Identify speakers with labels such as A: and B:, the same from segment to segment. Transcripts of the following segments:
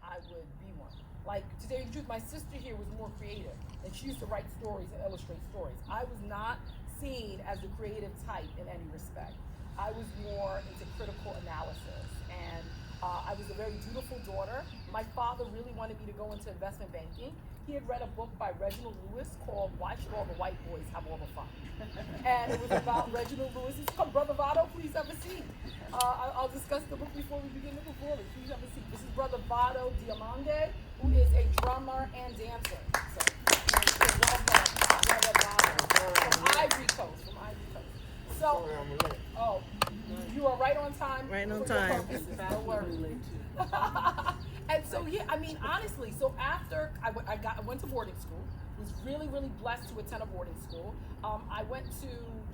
A: I would be one. Like, to tell you the truth, my sister here was more creative, and she used to write stories and illustrate stories. I was not seen as the creative type in any respect. I was more into critical analysis, and I was a very dutiful daughter. My father really wanted me to go into investment banking. He had read a book by Reginald Lewis called Why Should All the White Boys Have All the Fun? And it was about Reginald Lewis's, come, Brother Votto, please have a seat. I'll discuss the book before we begin the performance. Please have a seat. This is Brother Votto Diamande, who is a drummer and dancer. So, Brother Votto from Ivory Coast, So, oh, you are right on time.
B: Right on time.
A: Don't worry. And so, yeah, I mean, honestly, so after I went to boarding school, was really, really blessed to attend a boarding school. I went to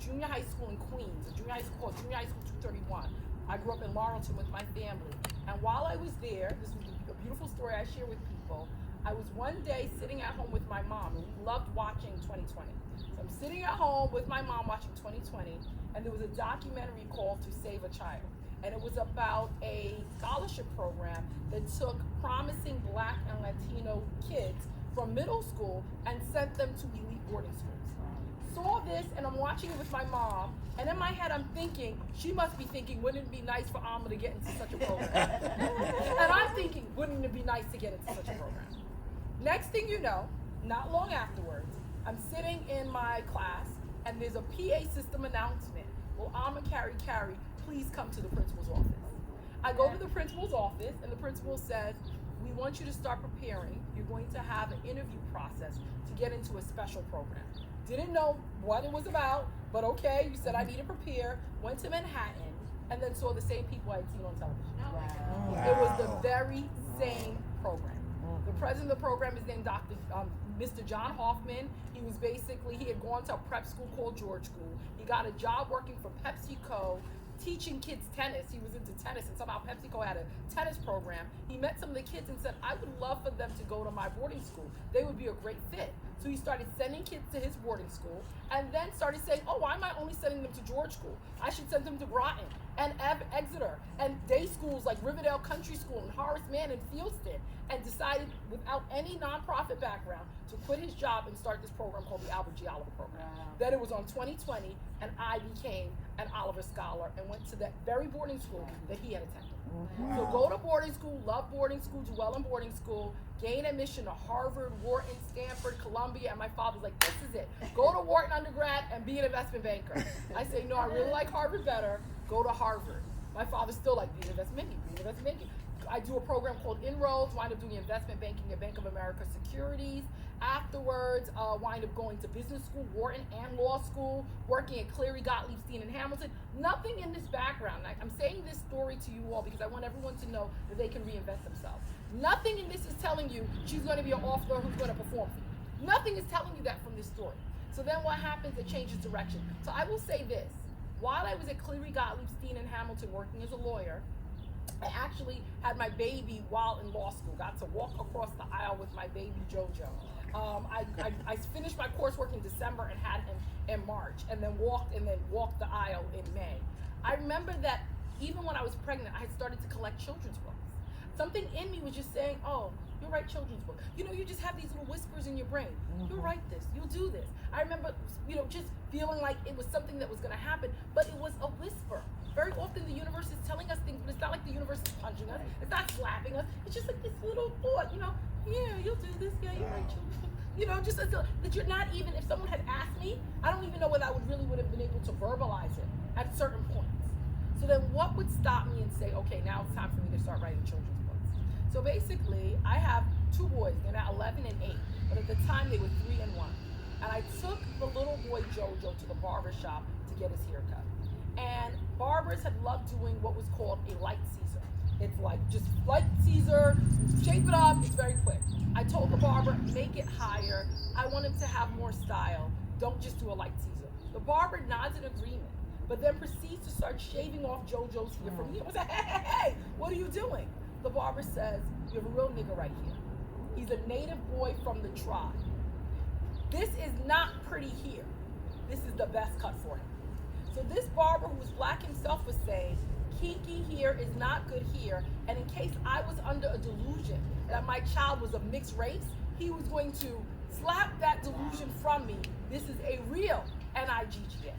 A: junior high school in Queens, a junior high school called Junior High School 231. I grew up in Laurelton with my family. And while I was there, this was a beautiful story I share with people. I was one day sitting at home with my mom, and we loved watching 2020. So I'm sitting at home with my mom watching 2020, and there was a documentary called To Save a Child. And it was about a scholarship program that took promising Black and Latino kids from middle school and sent them to elite boarding schools. Saw this, and I'm watching it with my mom, and in my head I'm thinking, she must be thinking, wouldn't it be nice for Alma to get into such a program? And I'm thinking, wouldn't it be nice to get into such a program? Next thing you know, not long afterwards, I'm sitting in my class, and there's a PA system announcement. Well, Alma Carrie, please come to the principal's office. I go to the principal's office, and the principal says, we want you to start preparing. You're going to have an interview process to get into a special program. Didn't know what it was about, but okay, you said I need to prepare. Went to Manhattan, and then saw the same people I had seen on television.
C: Wow.
A: It was the very same program. The president of the program is named Mr. John Hoffman. He had gone to a prep school called George School. He got a job working for PepsiCo, teaching kids tennis. He was into tennis, and somehow PepsiCo had a tennis program. He met some of the kids and said, I would love for them to go to my boarding school. They would be a great fit. So he started sending kids to his boarding school, and then started saying, oh, why am I only sending them to George School? I should send them to Groton and Exeter and day schools like Riverdale Country School and Horace Mann and Fieldston, and decided without any nonprofit background to quit his job and start this program called the Albert G. Oliver Program.
C: Wow.
A: Then it was on 2020, and I became an Oliver Scholar and went to that very boarding school that he had attended.
C: Wow.
A: So go to boarding school, love boarding school, do well in boarding school, gain admission to Harvard, Wharton, Stanford, Columbia, and my father's like, this is it. Go to Wharton undergrad and be an investment banker. I say, no, I really like Harvard better. Go to Harvard. My father's still like, be an investment banking. I do a program called Inroads, wind up doing investment banking at Bank of America Securities. Afterwards, wind up going to business school, Wharton, and law school, working at Cleary, Gottlieb, Steen, and Hamilton. Nothing in this background. I'm saying this story to you all because I want everyone to know that they can reinvent themselves. Nothing in this is telling you she's going to be an author who's going to perform for you. Nothing is telling you that from this story. So then what happens? It changes direction. So I will say this. While I was at Cleary, Gottlieb, Steen, and Hamilton working as a lawyer, I actually had my baby while in law school. Got to walk across the aisle with my baby JoJo. I finished my coursework in December and had him in March, and then walked the aisle in May. I remember that even when I was pregnant, I had started to collect children's books. Something in me was just saying, oh, you'll write children's books. You know, you just have these little whispers in your brain. You'll write this, you'll do this. I remember, just feeling like it was something that was gonna happen, but it was a whisper. Very often the universe is telling us things, but it's not like the universe is punching us. It's not slapping us. It's just like this little thought, yeah, you'll do this, yeah, you'll write children. Just that you're not even, if someone had asked me, I don't even know whether I would have been able to verbalize it at certain points. So then what would stop me and say, okay, now it's time for me to start writing children's books? So basically, I have two boys. They're now 11 and 8, but at the time they were 3 and 1. And I took the little boy Jojo to the barber shop to get his haircut. And barbers had loved doing what was called a light Caesar. It's like just light Caesar, shape it up, it's very quick. I told the barber, make it higher. I want him to have more style. Don't just do a light Caesar. The barber nods in agreement, but then proceeds to start shaving off JoJo's hair from me. I was like, hey, what are you doing? The barber says, you have a real nigga right here. He's a native boy from the tribe. This is not pretty here. This is the best cut for him. So this barber, who was black himself, was saying, kinky here is not good here. And in case I was under a delusion that my child was a mixed race, he was going to slap that delusion from me. This is a real N-I-G-G-A.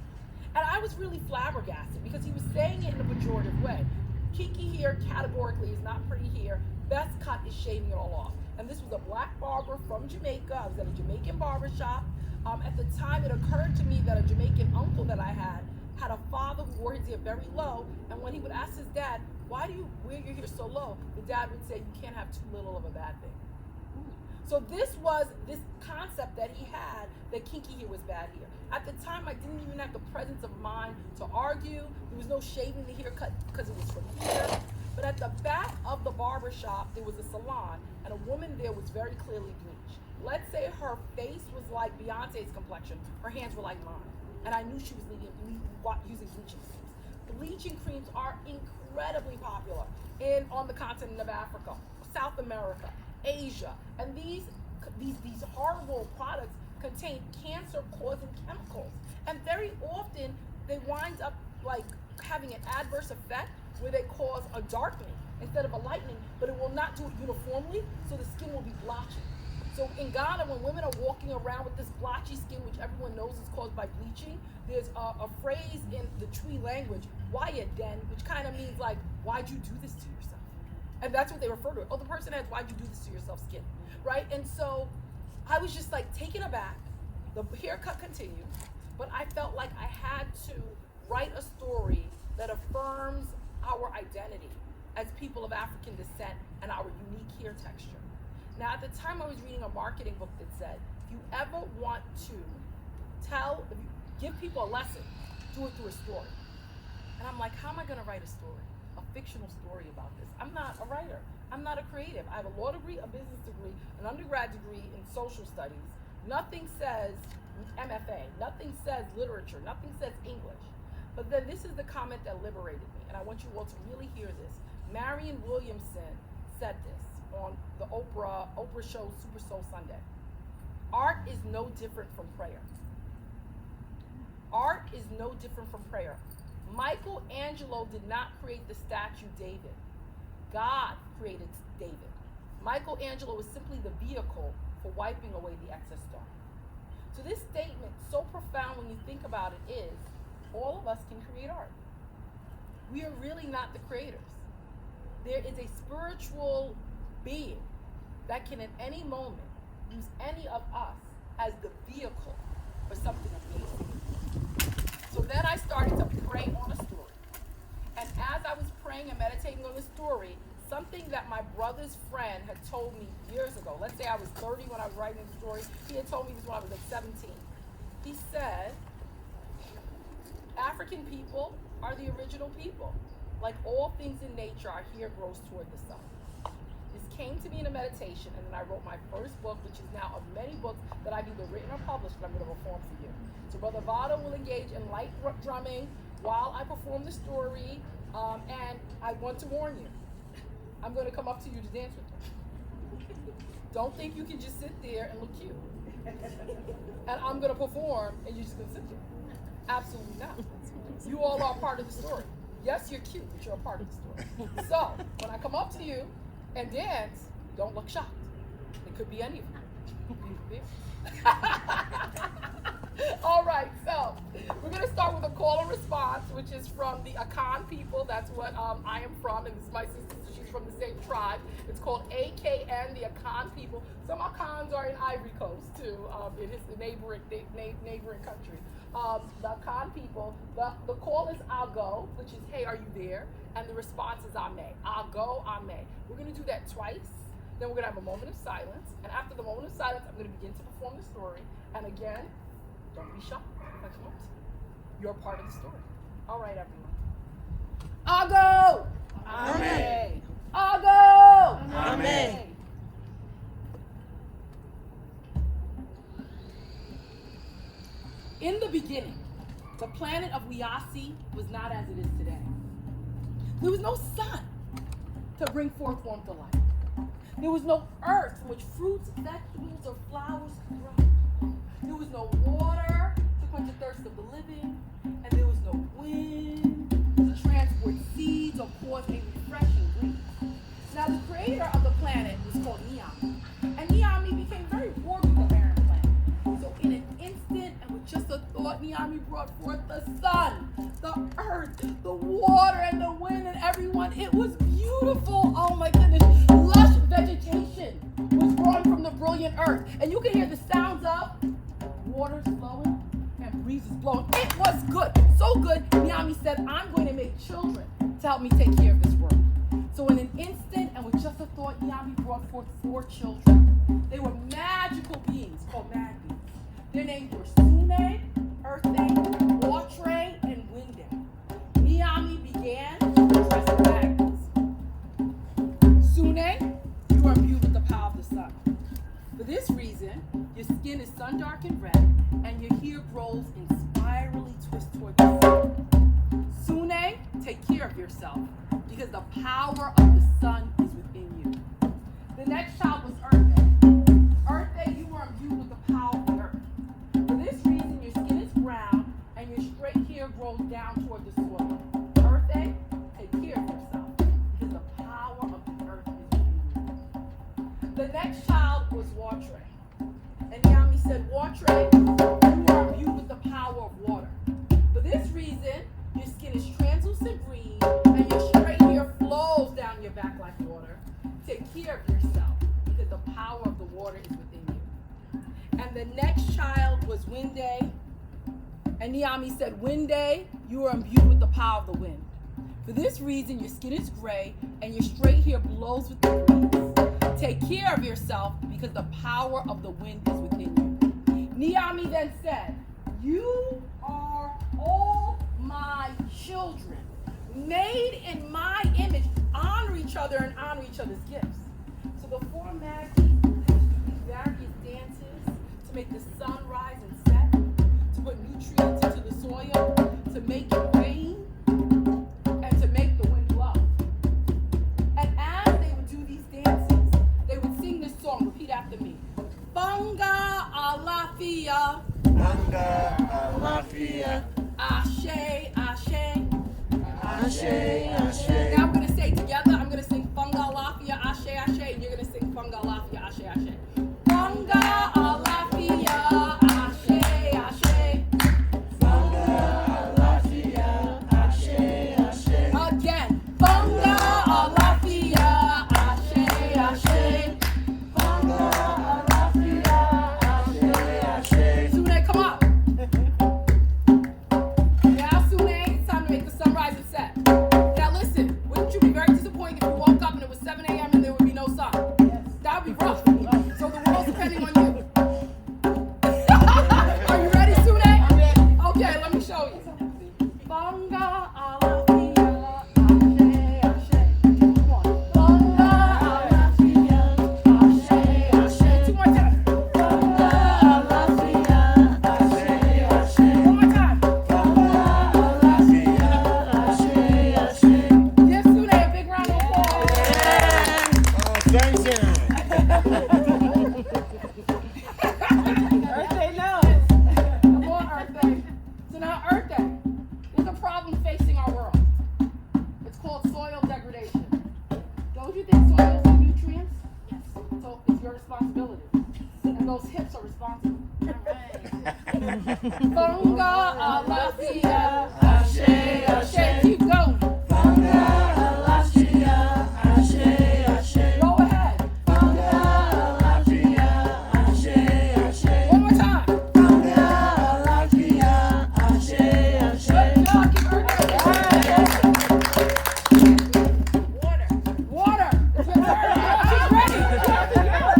A: And I was really flabbergasted because he was saying it in a pejorative way. Kinky here categorically is not pretty here. Best cut is shaving it all off. And this was a black barber from Jamaica. I was at a Jamaican barber shop. At the time, it occurred to me that a Jamaican uncle that I had a father who wore his hair very low. And when he would ask his dad, why do you wear your hair so low? The dad would say, you can't have too little of a bad thing. So this was this concept that he had that kinky hair was bad hair. At the time, I didn't even have the presence of mind to argue. There was no shaving the haircut because it was from here. But at the back of the barber shop, there was a salon, and a woman there was very clearly bleached. Let's say her face was like Beyonce's complexion. Her hands were like mine. And I knew she was using bleaching creams. Bleaching creams are incredibly popular on the continent of Africa, South America, Asia. And these horrible products contain cancer-causing chemicals. And very often, they wind up like having an adverse effect where they cause a darkening instead of a lightening, but it will not do it uniformly, so the skin will be blotchy. So in Ghana, when women are walking around with this blotchy skin, which everyone knows is caused by bleaching, there's a phrase in the Twi language, "Why-ya-den," which kind of means like, why'd you do this to yourself? And that's what they refer to it. Oh, the person has why'd you do this to yourself skin, right? And so I was just like taken aback. The haircut continued, but I felt like I had to write a story that affirms our identity as people of African descent and our unique hair texture. Now, at the time, I was reading a marketing book that said, if you ever want to give people a lesson, do it through a story. And I'm like, how am I going to write a story, a fictional story about this? I'm not a writer. I'm not a creative. I have a law degree, a business degree, an undergrad degree in social studies. Nothing says MFA. Nothing says literature. Nothing says English. But then this is the comment that liberated me, and I want you all to really hear this. Marianne Williamson said this on the Oprah show Super Soul Sunday. Art is no different from prayer. Art is no different from prayer. Michelangelo did not create the statue David. God created David. Michelangelo was simply the vehicle for wiping away the excess stone. So this statement, so profound when you think about it, is all of us can create art. We are really not the creators. There is a spiritual being that can at any moment use any of us as the vehicle for something amazing. So then I started to pray on a story. And as I was praying and meditating on the story, something that my brother's friend had told me years ago, let's say I was 30 when I was writing the story, he had told me this when I was like 17. He said, African people are the original people. Like all things in nature, our hair grows toward the sun. This came to me in a meditation, and then I wrote my first book, which is now of many books that I've either written or published, but I'm going to perform for you. So Brother Vado will engage in light drumming while I perform the story, and I want to warn you, I'm going to come up to you to dance with you. Don't think you can just sit there and look cute. And I'm going to perform, and you're just going to sit there. Absolutely not. You all are part of the story. Yes, you're cute, but you're a part of the story. So, when I come up to you and dance, don't look shocked. It could be any of you. All right, so we're going to start with a call and response, which is from the Akan people. That's what I am from, and this is my sister, so she's from the same tribe. It's called AKN, the Akan people. Some Akans are in Ivory Coast, too. It is the neighboring country. The Akan people, the call is I'll go, which is, hey, are you there? And the response is I may. I'll go, I may. We're going to do that twice. Then we're going to have a moment of silence. And after the moment of silence, I'm going to begin to perform the story. And again, don't be shocked if I come up to you. You're part of the story. All right, everyone. I'll go. I may. I'll go. I may. In the beginning, the planet of Wiasi was not as it is today. There was no sun to bring forth warmth of life. There was no earth from which fruits, vegetables, or flowers could grow. There was no water to quench the thirst of the living, and there was no wind to transport seeds or cause a refreshing breeze. Now, the creator of the planet was called Niami. And Niami became very bored with the barren planet. So in an instant, and with just a thought, Niami brought forth the sun, the earth, the water, and the wind, and everyone. It was beautiful. Oh my goodness. Lush vegetation was growing from the brilliant earth. And you can hear the sounds of water flowing and breezes blowing. It was good. So good, Niami said, I'm going to make children to help me take care of this world. So in an instant, and with just a thought, Niami brought forth 4 children. They were magical beings called mad beings. Their names were Sune, Earthday, Watre, and Winde. Niami began to address the mad beings. Sune, you are imbued with the power of the sun. For this reason, your skin is sun-darkened red, and your hair grows in spirally twists toward the sun. Sune, take care of yourself, because the power of the sun is within you. The next child was Earthday. Earthday, you are imbued with the power of the earth. For this reason, your skin is brown, and your straight hair grows down toward the soil. Earthday, take care of yourself, because the power of the earth is within you. The next child was Watre. And Niami said, Watre, you are imbued with the power of water. For this reason, your skin is translucent green, and your straight hair flows down your back like water. Take care of yourself, because the power of the water is within you. And the next child was Winde. And Niami said, Winde, you are imbued with the power of the wind. For this reason, your skin is gray, and your straight hair blows with the breeze. Take care of yourself, because the power of the wind is within you. Niami then said, you are all my children, made in my image. Honor each other and honor each other's gifts. So the 4 mad beings have to do various dances to make the sun rise and set, to put nutrients into the soil, to make it rain, and to make the wind blow. And as they would do these dances, they would sing this song. Repeat after me. Banga alafia.
B: Banga alafia.
A: Ashe, ashe.
B: Ashe, ashe.
A: Now we're going to say together, I'm going to sing Funga Alafia, Ashe, Ashe, and you're going to sing Funga Alafia, Ashe, Ashe. Funga Alafia, Ashe, Ashe.
B: Funga alafia. Ashe, ashe.
A: Again. Funga Alafia, Ashe, Ashe.
B: Funga alafia. Ashe, ashe.
A: Sune, come on. Now, Sune, it's time to make the sun rise and set. Now, listen, wouldn't you be very disappointed if you woke up and it was 7 a.m. and there would be no sun? Yes. That would be rough. So the world's depending on you. Are you ready, Sune? I'm ready. Okay, let me show you. Funga alafia, Ashe, Ashe. Come on. Funga alafia, Ashe, Ashe. 2 more times.
B: Funga alafia. Ashe, ashe.
A: 1 more time.
B: Funga alafia. Ashe, ashe.
A: Give Sune a big round of applause.
B: Thank you.
A: Earth Day knows. Come on, Earth Day. So now, Earth Day, there's a problem facing our world. It's called soil degradation. Don't you think soils need nutrients? Yes. So it's your responsibility. And those hips are responsible. All right. Funga alafia.
B: Ashe, ashe.
A: Keep going.
B: Funga alafia. Ashe, ashe.
A: Go ahead.
B: Funga alafia. Ashe, ashe.
A: 1 more time.
B: Funga alafia. Ashe, ashe.
A: Good job. Give Earth Day. Water. Water. It's your turn. She's ready.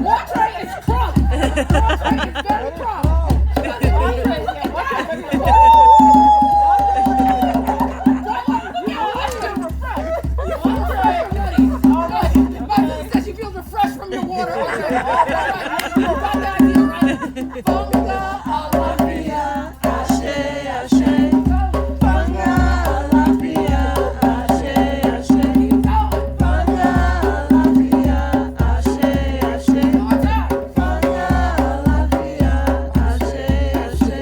A: Water is crunk. Water is very crunk. She feels refreshed from your water. Okay. All right. You got the idea, right? Funga alafia.
B: Ashe, ashe. Funga alafia. Ashe, ashe.
A: Keep going.
B: Funga alafia. Ashe, ashe.
A: One more time.
B: Funga alafia. Ashe, ashe.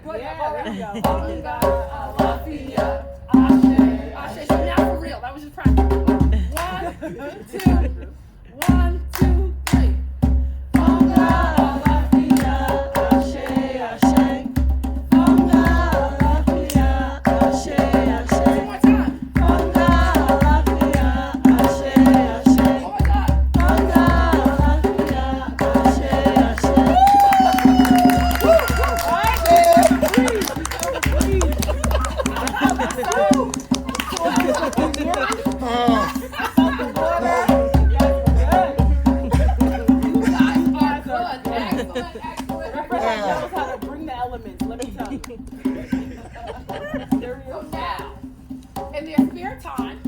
A: Good,
B: Yeah,
A: I've already
B: there you go.
A: Funga, Alafia, Ashe, Ashe. So now for real, that was just practice. 1, 2, 3.
B: Funga, Alafia, Ashe, Ashe. Funga, Alafia, Ashe, Ashe.
A: One more time.
B: Funga, Alafia, Ashe, Ashe.
A: Oh my God.
B: Funga, Alafia, Ashe, Ashe. Knows how to bring the elements, let me tell you.
A: So now, in their spare time,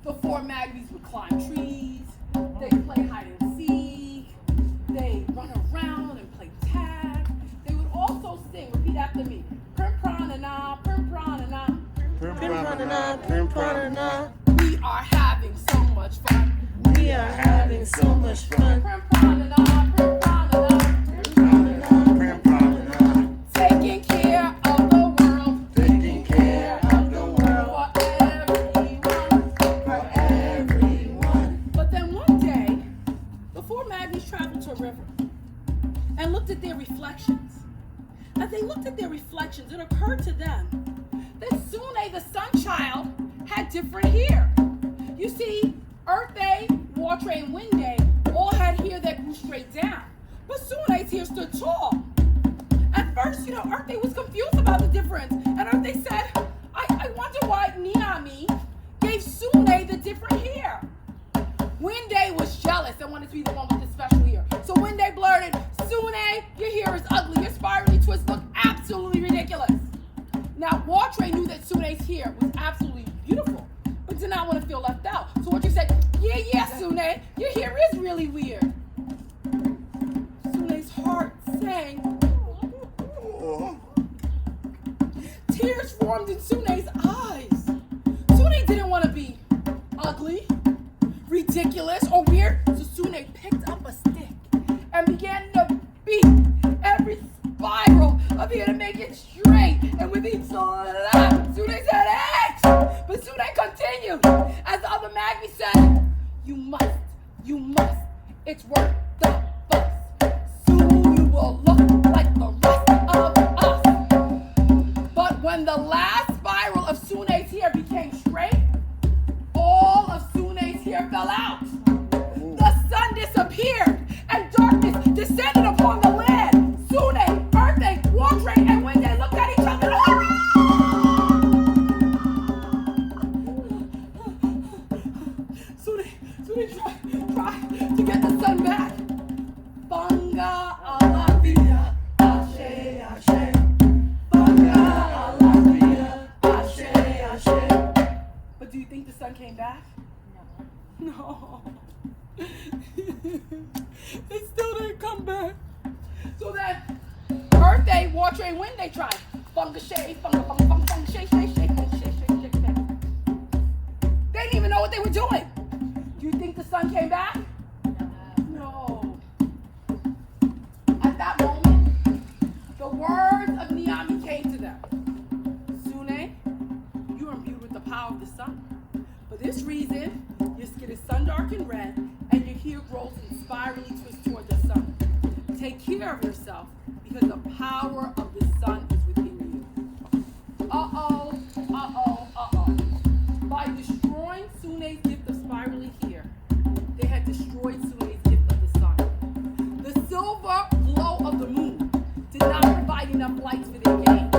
A: the four Maggies would climb trees, they play hide and seek, they run around and play tag. They would also sing, repeat after me, prim pranana, prim pranana. We are having so much fun.
B: We are having so much fun.
A: Prim pranana, prim pranana. Taking care of the world.
B: Taking care of the world
A: For everyone. But then one day, the four Maggies traveled to a river and looked at their reflections. As they looked at their reflections, it occurred to them that Sune, the sun child, had different hair. You see, Earth Day, Water Day, and Wind Day all had hair that grew straight down. But Sune's hair stood tall. At first, Earth Day was confused about the difference. And Earth Day said, I wonder why Niami gave Sune the different hair. Wind Day was jealous and wanted to be the one with the special hair. So Wind Day blurted, Sune, your hair is ugly. Your spirally twists look absolutely ridiculous. Now, Water knew that Sune's hair was absolutely beautiful, but did not want to feel left out. So Water said, yeah, Sune, your hair is really weird. Sune's heart sang. Tears formed in Sune's eyes. Sune didn't want to be ugly, ridiculous, or weird, so Sune picked up a stick and began to beat every spiral of hair to make it straight. And with each slap, Sune said, X! But Sune continued. As the other Maggie said, you must, it's worth the fuss. Soon you will look like the rest of us. But when the last spiral of Sune's hair became straight, all of Sune's hair fell out. The sun disappeared, and darkness descended upon the land. Sune, Earth Day, Water Day, and Wind Day looked at each other. Sune tried to get the sun back. Funga Alafia, Ashe, Ashe. Funga Alafia, Ashe, Ashe. But do you think the sun came back? No. It still didn't come back. So then, Earth Day, Water Day, Wind Day tried. Funga shay, funga, funga, funga, funga, shay, shay, shay, shay, shay, shay, shay. They didn't even know what they were doing. Do you think the sun came back? No. At that moment, the words of Niami came to them. Sune, you are imbued with the power of the sun. For this reason, your skin is sun-darkened red, and your hair grows and spirally twists toward the sun. Take care of yourself, because the power of the sun is within you. Uh-oh. By destroying Sune's gift of spirally hair, they had destroyed Sune's gift of the sun. The silver glow of the moon did not provide enough light for their games.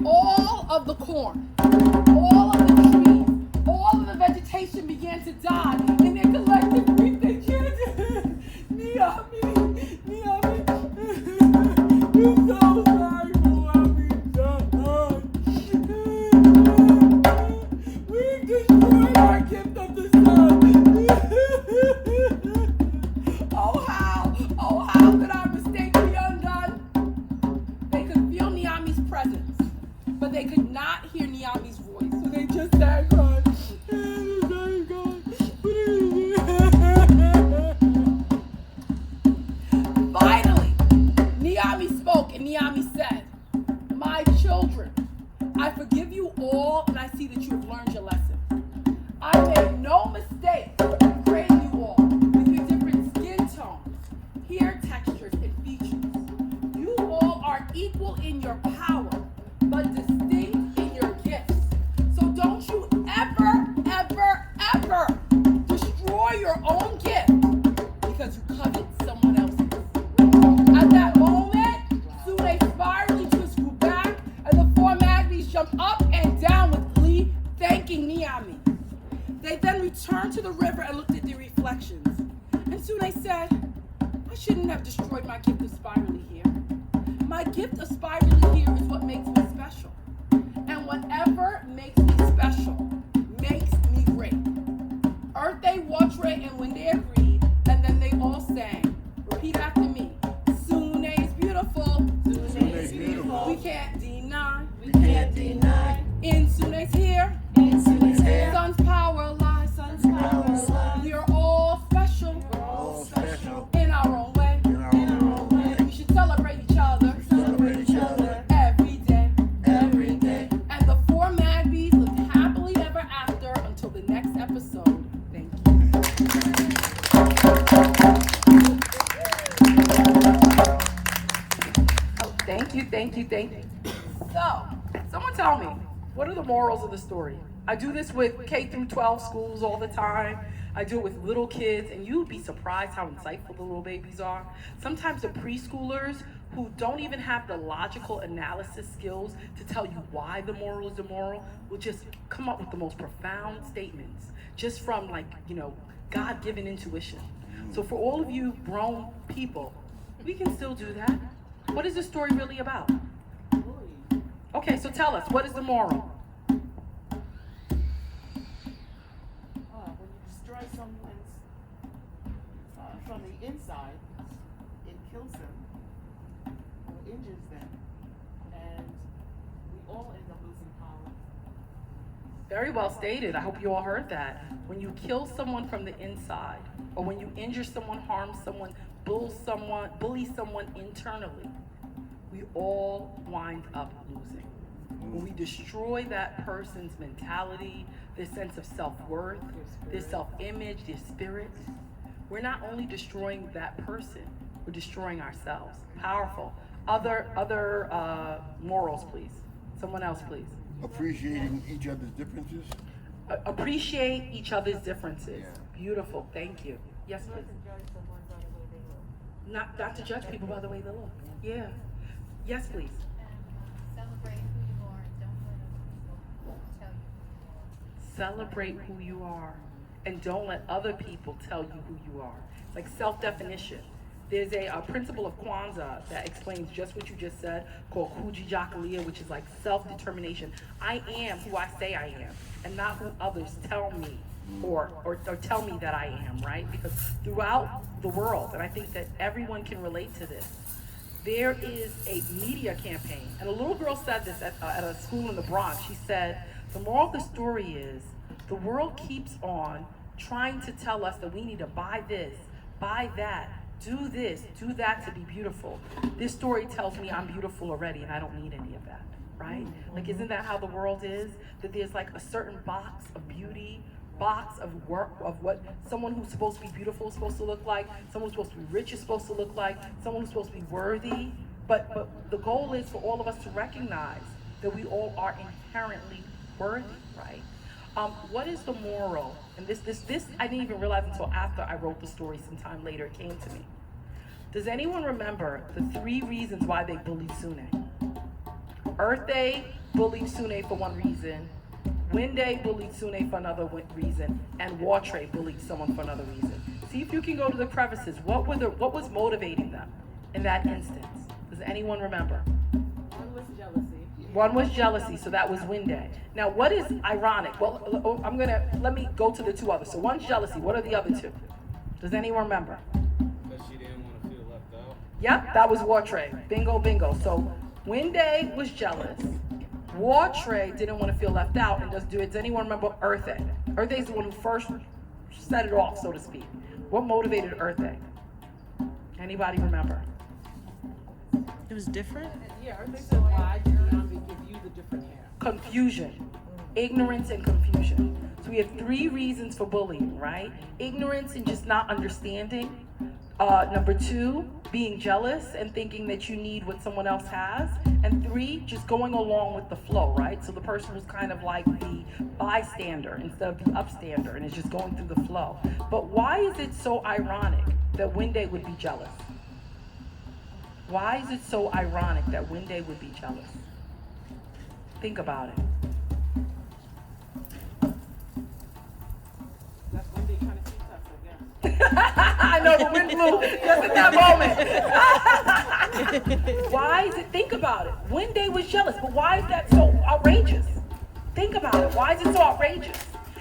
A: All of the corn, all of the trees, all of the vegetation began to die. In their collective grief, they chanted, Niami, we're so sorry for what we've done. We destroyed our gift of the sun. Oh how could our mistake be undone? They could feel Niami's presence, but they could not hear Niami's voice. So they just sang God. Finally, Niami spoke and Niami said, see that you have learned your lesson. I made no mistake in creating you all with your different skin tones, hair textures, and features. You all are equal in your power, but distinct in your gifts. So don't you ever, ever, ever destroy your own gift because you covet someone else's. At that moment, Sune spirally twisted back, and the four magnies jumped up and down with glee, thanking Niami. They then returned to the river and looked at their reflections. And Sune said, I shouldn't have destroyed my gift of spirally here. My gift of spirally here is what makes me special. And whatever makes me special makes me great. Earthay, Watray, and when they agreed, and then they all sang. Repeat after me. Sune is beautiful.
B: Sune is beautiful.
A: We can't deny.
B: We can't deny.
A: In Sune's here.
B: In Sune's hair.
A: Sun's power lies.
B: Sun's power lies.
A: We are all special.
B: We're all special.
A: In our own way.
B: In our own way.
A: We should celebrate each other.
B: Celebrate each other.
A: Every day.
B: Every day.
A: And the four Magbies lived happily ever after until the next episode. Thank you. Oh, thank you. So, someone tell me, what are the morals of the story? I do this with K through 12 schools all the time. I do it with little kids, and you'd be surprised how insightful the little babies are. Sometimes the preschoolers who don't even have the logical analysis skills to tell you why the moral is the moral will just come up with the most profound statements just from God-given intuition. So for all of you grown people, we can still do that. What is this story really about? Okay, so tell us, what is the moral?
B: When you destroy someone's from the inside, it kills them or injures them, and we all end up losing power.
A: Very well stated. I hope you all heard that. When you kill someone from the inside, or when you injure someone, harm someone, bully someone internally, we all wind up losing. When we destroy that person's mentality, their sense of self-worth, their self-image, their spirit, we're not only destroying that person, we're destroying ourselves. Powerful. Other morals, please. Someone else, please.
C: Appreciating each other's differences.
A: Appreciate each other's differences. Beautiful. Thank you. Yes, please. Not to judge people by the way they look. Yeah. Yes, please.
D: Celebrate who you are and don't let other people tell you who you are.
A: Celebrate who you are and don't let other people tell you who you are. It's like self-definition. There's a principle of Kwanzaa that explains just what you just said, called Kujijakalia, which is like self-determination. I am who I say I am, and not who others tell me or tell me that I am, right? Because throughout the world, and I think that everyone can relate to this, there is a media campaign. And a little girl said this at a school in the Bronx. She said, the moral of the story is, the world keeps on trying to tell us that we need to buy this, buy that, do this, do that to be beautiful. This story tells me I'm beautiful already and I don't need any of that, right? Like, isn't that how the world is? That there's like a certain box of beauty, box of work, of what someone who's supposed to be beautiful is supposed to look like, someone who's supposed to be rich is supposed to look like, someone who's supposed to be worthy. But the goal is for all of us to recognize that we all are inherently worthy, right? What is the moral? And this I didn't even realize until after I wrote the story sometime later, it came to me. Does anyone remember the 3 reasons why they bullied Sune? Earthay bullied Sune for one reason, Winde bullied Sune for another reason, and Watray bullied someone for another reason. See if you can go to the crevices. What was motivating them in that instance? Does anyone remember?
B: One was jealousy.
A: One was jealousy, so that was Winde. Now, what is ironic? Well, let me go to the 2 others. So one's jealousy. What are the other 2? Does anyone remember?
E: Because she didn't want to feel left out.
A: Yep, that was Watray. Bingo, bingo. So Winde was jealous. Watray didn't want to feel left out. And does anyone remember Earthay? Earthay's the one who first set it off, so to speak. What motivated Earthay? Anybody remember?
F: It was different?
B: Yeah, they said, why did Yami give you the different hair?
A: Confusion.
D: ignorance and confusion. So we have 3 reasons for bullying, right? Ignorance and just not understanding. Number 2, being jealous and thinking that you need what someone else has. And 3, just going along with the flow, right? So the person was kind of like the bystander instead of the upstander and is just going through the flow. But why is it so ironic that Wendy would be jealous? Why is it so ironic that Wendy would be jealous? Think about it.
B: That's when they trying to teach us, I guess.
D: I know the wind blew just in that moment. Why is it? Think about it. Wendy was jealous, but why is that so outrageous? Think about it. Why is it so outrageous?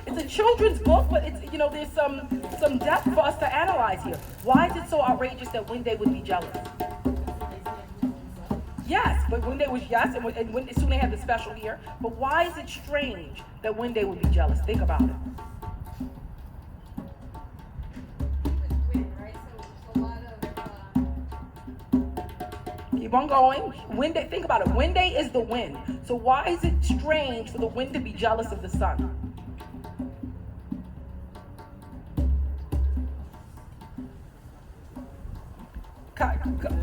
D: It's a children's book, but it's there's some depth for us to analyze here. Why is it so outrageous that Wendy would be jealous? Yes, but Wendy was and when soon they had the special here. But why is it strange that Wendy would be jealous? Think about it. Keep on going. Wendy, think about it. Wendy is the wind. So why is it strange for the wind to be jealous of the sun?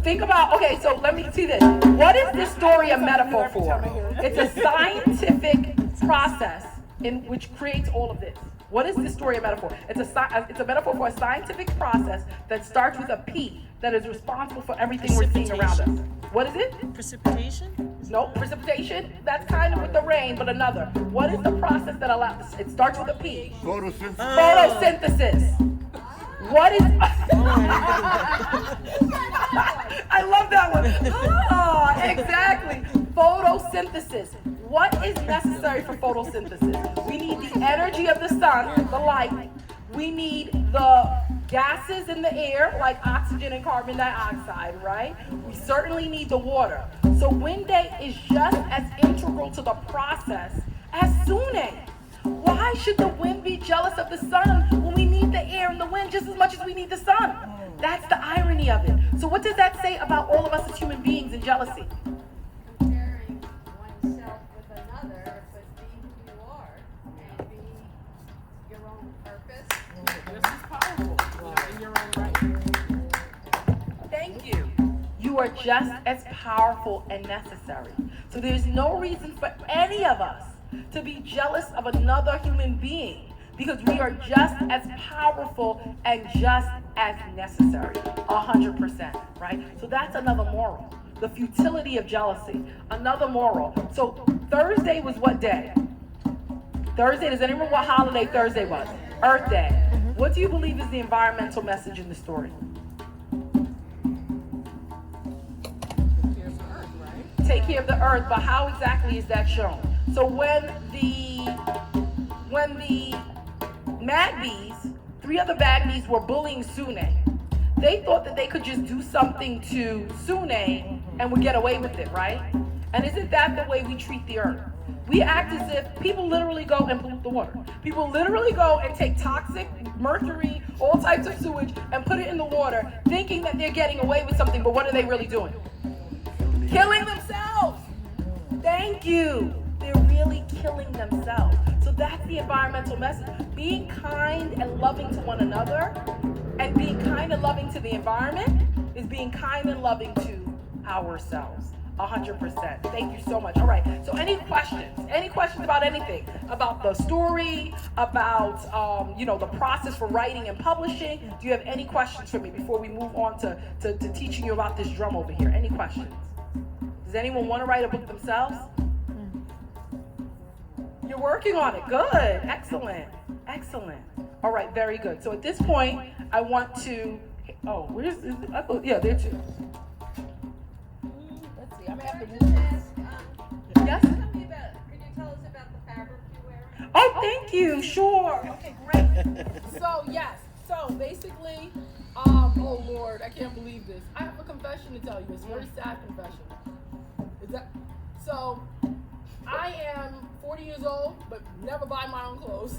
D: Think about, okay, so let me see this. What is this story a metaphor for? It's a scientific process in which creates all of this. What is this story a metaphor? It's a metaphor for a scientific process that starts with a P that is responsible for everything we're seeing around us. What is it?
F: Precipitation?
D: No, precipitation. That's kind of with the rain, but another. What is the process that allows this? It starts with a P.
C: Photosynthesis.
D: Photosynthesis. What is... I love that one. Oh, exactly. Photosynthesis. What is necessary for photosynthesis? We need the energy of the sun, the light. We need the gases in the air, like oxygen and carbon dioxide, right? We certainly need the water. So wind day is just as integral to the process as Sune. Why should the wind be jealous of the sun when we need the air and the wind just as much as we need the sun? That's the irony of it. So what does that say about all of us as human beings in jealousy?
G: Comparing oneself with another, but be who you are and be your own purpose.
B: This is powerful, in your own right.
D: Thank you. You are just as powerful and necessary. So there's no reason for any of us to be jealous of another human being because we are just as powerful and just as necessary, 100%, right? So that's another moral. The futility of jealousy, another moral. So Thursday was what day? Thursday, does anyone know what holiday Thursday was? Earth Day. What do you believe is the environmental message in the story? Take care of the earth, but how exactly is that shown? So when the Magbies, 3 other Magbies were bullying Sune, they thought that they could just do something to Sune and would get away with it, right? And isn't that the way we treat the earth? We act as if people literally go and pollute the water. People literally go and take toxic mercury, all types of sewage, and put it in the water, thinking that they're getting away with something, but what are they really doing? Killing themselves. Thank you. They're really killing themselves. So that's the environmental message. Being kind and loving to one another and being kind and loving to the environment is being kind and loving to ourselves. 100%. Thank you so much. All right. So any questions? Any questions about anything? About the story? About, the process for writing and publishing? Do you have any questions for me before we move on to teaching you about this drum over here? Any questions? Does anyone want to write a book themselves? You're working on it. Good. Excellent. Excellent. All right. Very good. So at this point, I want to. Oh, where's? Yeah, there too. Let's see. I'm gonna have to move. Yes.
G: Can you tell us about the fabric you wear?
D: Oh, thank you. Sure. Okay, great.
A: So yes. So basically, oh Lord, I can't believe this. I have a confession to tell you. It's a very sad confession. So I am 40 years old, but never buy my own clothes.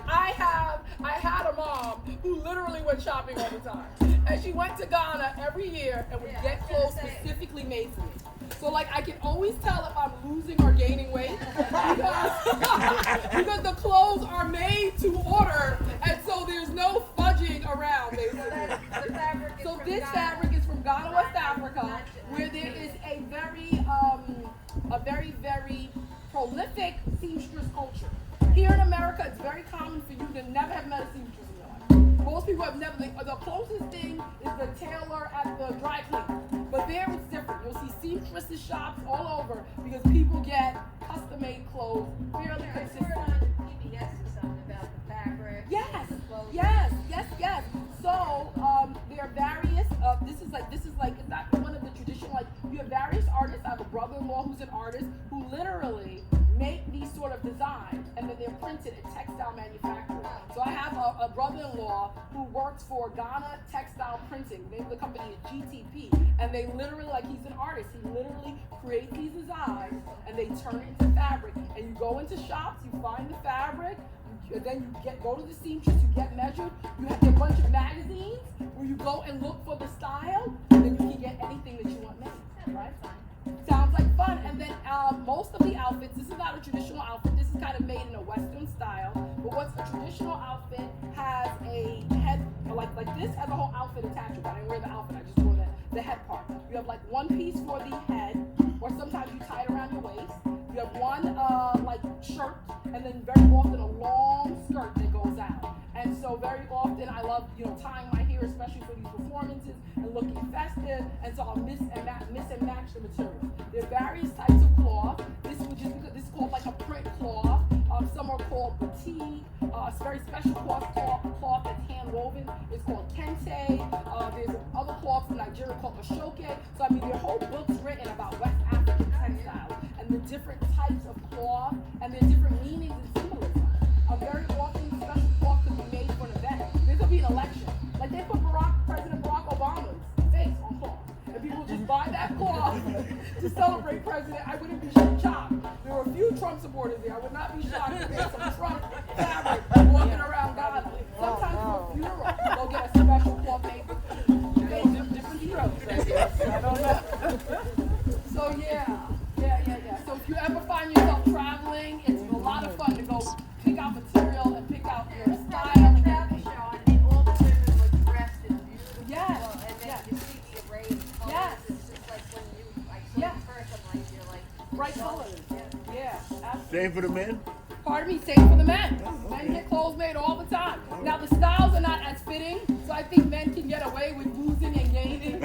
A: I had a mom who literally went shopping all the time. And she went to Ghana every year and would get clothes specifically made for me. So like I can always tell if I'm losing or gaining weight because the clothes are made to order, and so there's no fudging around basically.
G: The fabric is
A: So
G: from
A: this
G: Ghana.
A: fabric is from Ghana, West Africa, where there is a very prolific seamstress culture. Here in America, it's very common for you to never have met a seamstress in your life. Most people have never. The closest thing is the tailor at the dry cleaner. But there it's different. You'll see seamstresses shops all over because people get custom-made clothes fairly
G: I heard
A: consistently.
G: on PBS or something about the fabric.
A: Yes,
G: the clothes.
A: yes. So there are various. This is like it's not one of the traditional. Like you have various artists. I have a brother-in-law who's an artist who literally make these sort of designs and then they're printed at textile manufacturers. So I have a brother-in-law who works for Ghana Textile Printing. The name of the company is GTP, and they literally like he's an artist. He literally creates these designs and they turn it into fabric. And you go into shops, you find the fabric. Then you go to the seamstress, you get measured. You have a bunch of magazines where you go and look for the style, and then you can get anything that you want made. Right? Sounds like fun. And then most of the outfits, this is not a traditional outfit. This is kind of made in a Western style. But what's a traditional outfit has a head like this has a whole outfit attached to it. I didn't wear the outfit. I just wore the head part. You have like one piece for the head, or sometimes you tie it around your waist. You have one like shirt, and then very often a long skirt that goes out. And so very often I love, tying my hair, especially for these performances, and looking festive. And so I'll mix and match the materials. There are various types of cloth. This is called like a print cloth. Some are called batik. It's a very special cloth that's hand woven. It's called kente. There's other cloths in Nigeria called ashoke. So I mean, there are whole books written about West African textiles and the different types of cloth and their different meanings and symbolism. Very often, special cloth could be made for an event. There could be an election. Like they put President Barack Obama's face on cloth. And people just buy that cloth to celebrate President. I wouldn't be shocked. There were a few Trump supporters there. I would not be shocked if there's some Trump fabric walking around Ghana. Sometimes for a funeral, they'll get a special cloth made with different heroes. I don't know. So yeah. So if you ever find yourself traveling, it's a lot of fun to go pick out material and pick out your style.
G: And travel show, and then all the women were dressed in beautiful
A: Yes,
G: clothes, and then
A: yes.
G: you see the array of colors.
A: Yes.
G: It's just like when I saw
A: Yes.
G: the first, I'm like, you're like
A: Bright colors. Yeah, absolutely.
C: Same for the men?
A: Pardon me, same for the men. Men get clothes made all the time. Now the styles are not as fitting, so I think men can get away with losing and gaining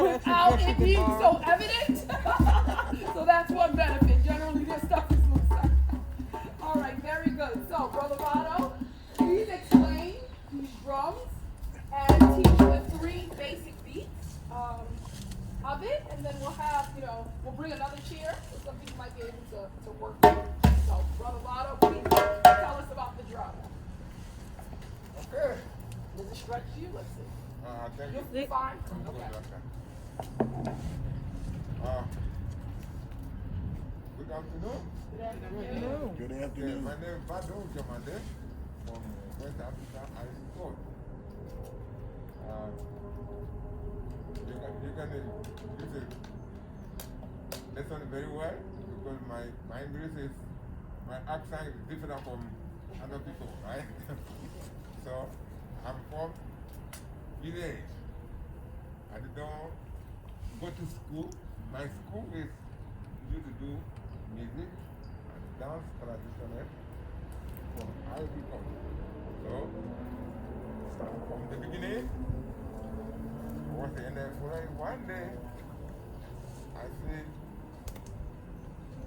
A: without it being so evident. So that's one benefit. Generally, their stuff is loose. All right, very good. So, Brother Vado, please explain these drums and teach the 3 basic beats of it, and then we'll have, we'll bring another chair so some people might be able to work with it. So, Brother Vado, please tell us about the drum. Does it stretch you? Let's see. You'll be fine? Okay.
F: Good afternoon.
A: Good afternoon.
C: Good
F: Yeah,
C: afternoon.
F: my name is Bado Jamande from West Africa, Ivory Coast. You can listen very well because my English is, my accent is different from other people, right? So I'm from village. I don't go to school. My school is used to do music and dance traditional from Ivory Coast. So from the beginning, I was in the forest. One day, I see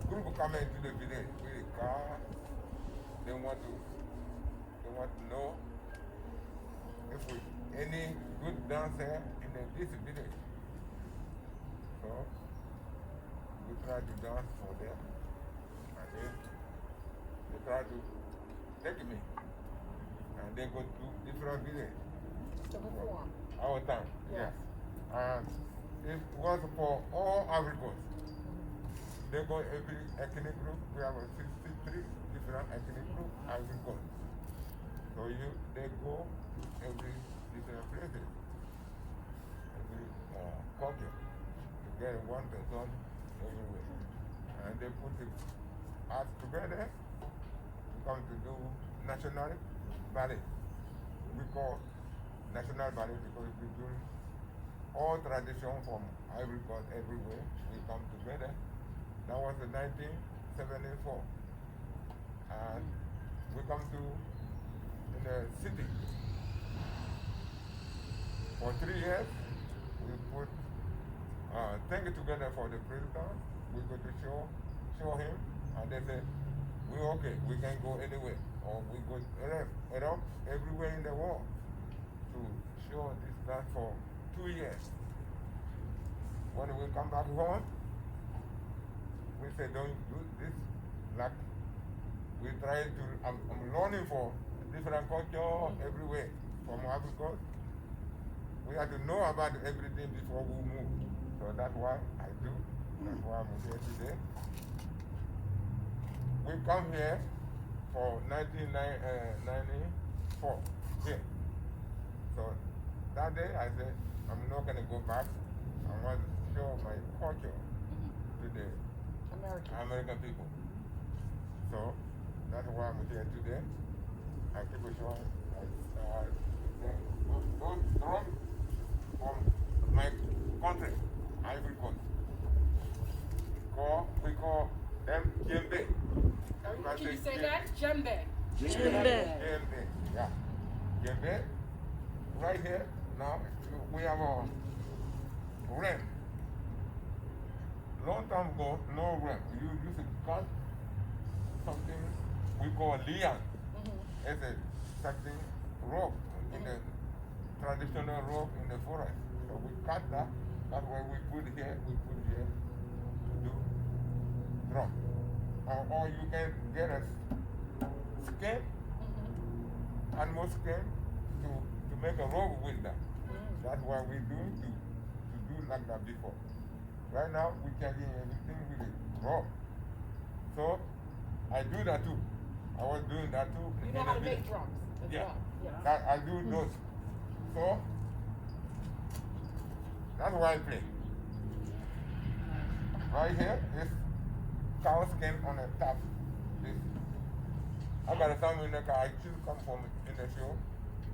F: group coming to the village with a car. They want to know if we any good dancer in this village. So we try to dance for them. And then they try to take me. And they go to different villages.
A: To perform.
F: Our time, yes. And it was for all Africans. They go every ethnic group. We have 63 different ethnic groups, Africans. So they go to every different places, every culture. get one person everywhere. And they put us together. We come to do national ballet. We call national ballet because we do all tradition from Ivory Coast everywhere. We come together. That was in 1974. And we come to in the city. For 3 years, we put things together for the president. We go to show him, and they say, we're okay, we can go anywhere. Or we go around everywhere in the world to show this land for 2 years. When we come back home, we say, don't do this. Like, we try to, I'm learning for different culture everywhere from Africa. We have to know about everything before we move. So that's what I do. That's why I'm here today. We come here for 1994 here. So that day I said, I'm not going to go back. I want to show my culture to the American people. So that's why I'm here today. I keep showing those drums from my country, Ivory Coast. We call them djembe.
A: Can you say that? Djembe.
F: Djembe, yeah. Djembe. Right here, now, we have a ram. Long time ago, no ram. You used to cut something we call lian. It's a something rope in the traditional rope in the forest. So we cut that. That's why we put here to do drum. Or you can get a skin, animal skin, to make a rope with that. That's what we do to do like that before. Right now, we can do everything with a rope. So, I do that too. I was doing that too.
A: You know how to make drums as
F: yeah.
A: well. Yeah.
F: That I do those. So, that's why I play. Right here is cow skin on the top. This. I got some in the car. I still come from in the show.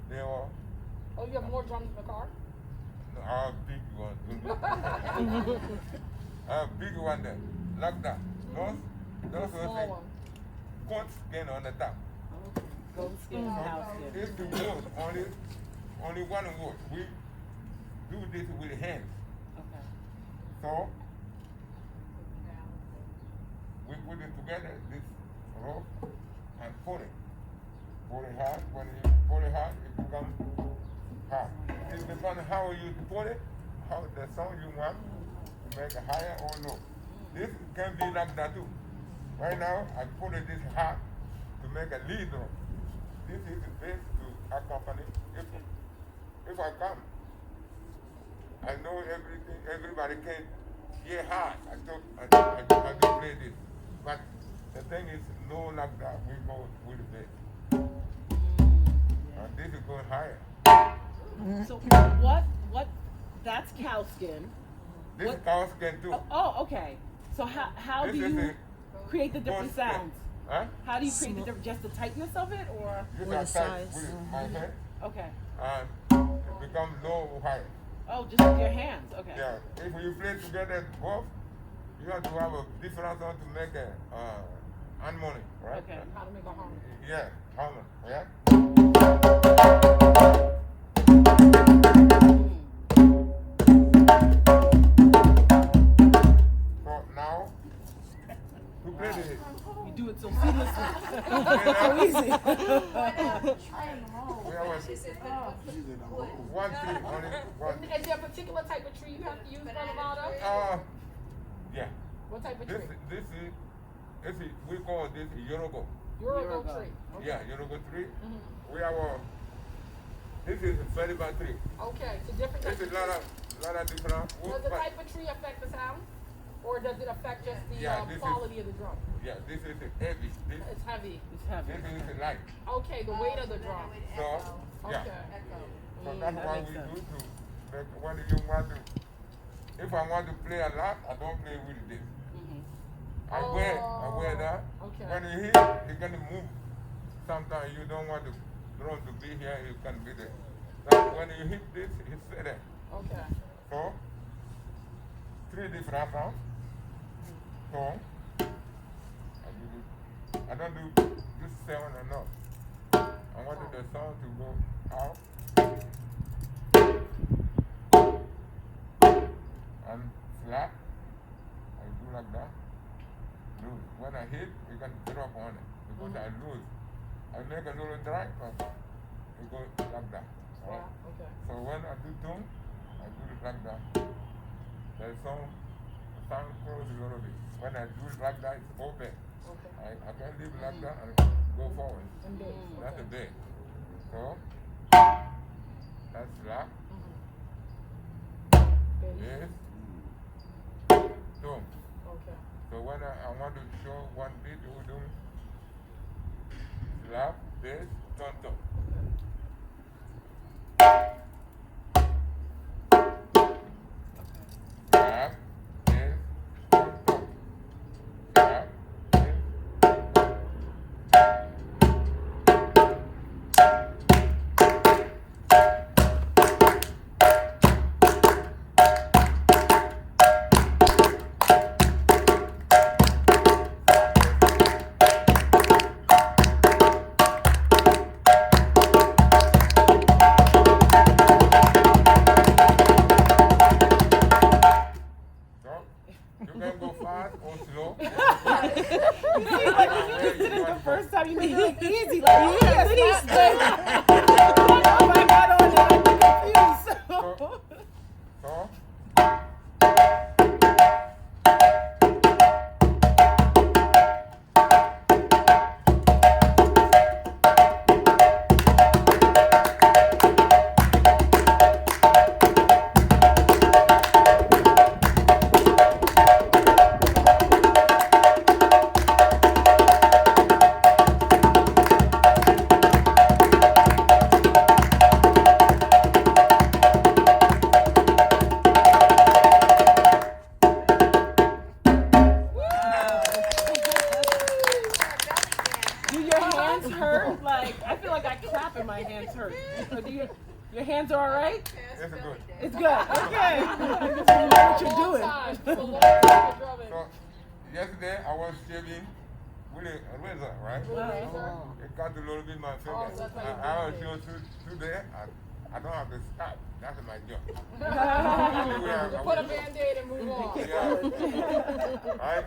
F: They were.
A: Oh, you have more drums in the car?
F: Big one. Big one there. Like that. Those
A: small one.
F: Goat skin on the top.
D: Goat skin, cow skin.
F: It's the wood, only one wood. We do this with hands.
D: Okay.
F: So, we put it together, this rope, and pull it. Pull it hard. When you pull it hard, it becomes hard. It depends on how you pull it, how the sound you want to make it higher or low. This can be like that too. Right now, I put it this hard to make a lead drum. This is the best to accompany. If I come, I know everything, everybody can hear hard. I do play this. But the thing is, no like that, we go with the bass. And this is going higher.
D: So what, that's cow skin.
F: This is cow skin too.
D: Oh, okay. So how do you create the different sounds?
F: Huh?
D: How do you create the different, just the tightness of it, or?
F: This
H: Or the
F: is tight
H: size.
F: with my hand.
D: Okay.
F: And it becomes low high.
D: Oh, just with your hands, okay.
F: Yeah, if you play together both, you have to have a different sound to make a harmony, right?
D: Okay.
A: How to make a harmony.
F: Yeah, harmony, yeah? So now, to play the
D: You do it so seamlessly.
F: so
D: easy.
F: we have a one tree on it. One.
A: Is there a particular type of tree you have to use, Brother Vado?
F: Yeah.
A: What type of
F: This
A: tree?
F: is we call this Yoruba.
A: Yoruba tree. Okay.
F: Yeah, Yoruba tree. We have this is a very bad tree.
A: Okay, so different
F: This
A: types
F: is
A: of
F: a
A: trees.
F: lot of different
A: Does
F: wood,
A: the
F: but
A: type of tree affect the sound? Or does it affect just the
F: Yeah, this is-
A: quality of the drum?
F: yeah, this is heavy. This
A: It's heavy.
D: It's heavy.
F: is light.
A: Okay, the weight of the drum.
F: So yeah.
A: Okay.
F: So
D: Mm,
F: that's
D: that
F: why
D: makes
F: we
D: sense.
F: do to make when you want to if I want to play a lot, I don't play with this.
A: Mm-hmm.
F: I wear that.
A: Okay.
F: When you hit, you're going to move. Sometimes you don't want the drone to be here, you can be there. So when you hit this, you stay there.
A: Okay.
F: So, 3 different rounds. So, I don't do this 7 enough. I wanted the sound to go out and flat. I do like that. Loose. When I hit, you can drop on it because I lose. I make a little drag, but it goes like that. Right?
A: Okay.
F: So when I do tone, I do it like that. The sound close a little bit. When I do it like that, it's open.
A: Okay.
F: I can leave it like that and go forward.
A: And bass.
F: That's
A: Okay.
F: a big. So, that's flat.
A: Bass.
F: Yes. Tone.
A: Okay.
F: So when I want to show one beat, we do slap, bass, tone, tone. Slap, bass, tone, tone. Slap, bass, So, you can go fast or slow.
B: The first time you made it look easy, like yes, I got on it, I'm confused.
F: So,
B: Do your hands hurt? Like, I feel like I clap and my hands hurt. So do your hands are all right?
F: it's good.
B: It's good. Okay. You know what you're doing.
A: It's a long time of drumming.
F: So, yesterday I was shaving with a razor, right? It cut a little bit my finger.
A: so that's how you
F: I was
A: do
F: sure today, I don't have to stop. That's my job.
A: You put a band-aid and move on.
F: Yeah. Right?